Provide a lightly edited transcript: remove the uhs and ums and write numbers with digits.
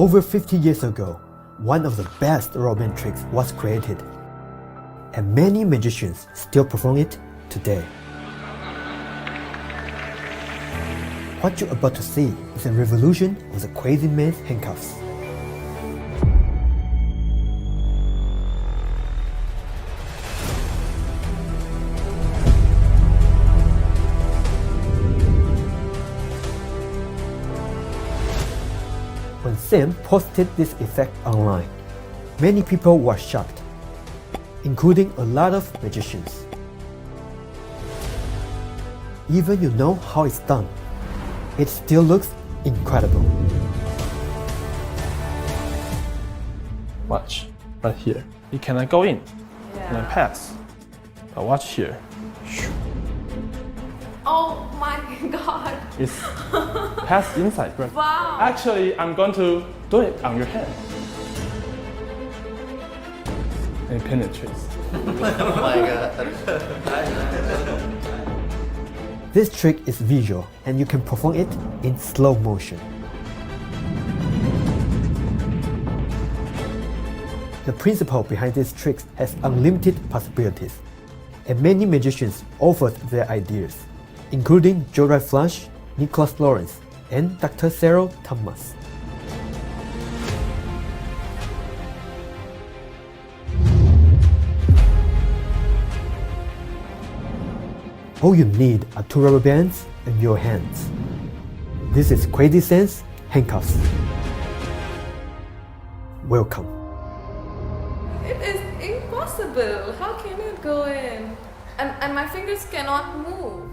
Over 50 years ago, one of the best Robin tricks was created, and many magicians still perform it today. What you're about to see is a revolution of the crazy man's handcuffs. When Sam posted this effect online, many people were shocked, including a lot of magicians. Even you know how it's done, it still looks incredible. Watch, right here. You cannot go in and then pass. But watch here. Oh my god. It's pass inside. Right? Wow. Actually, I'm going to do it on your hand. And it penetrates. Oh my god. This trick is visual and you can perform it in slow motion. The principle behind these tricks has unlimited possibilities, and many magicians offered their ideas, including Jorai Flash, Nicholas Lawrence, and Dr. Cyril Thomas. All you need are 2 rubber bands and your hands. This is Crazy Sam's Handcuffs. Welcome. It is impossible. How can it go in? And my fingers cannot move.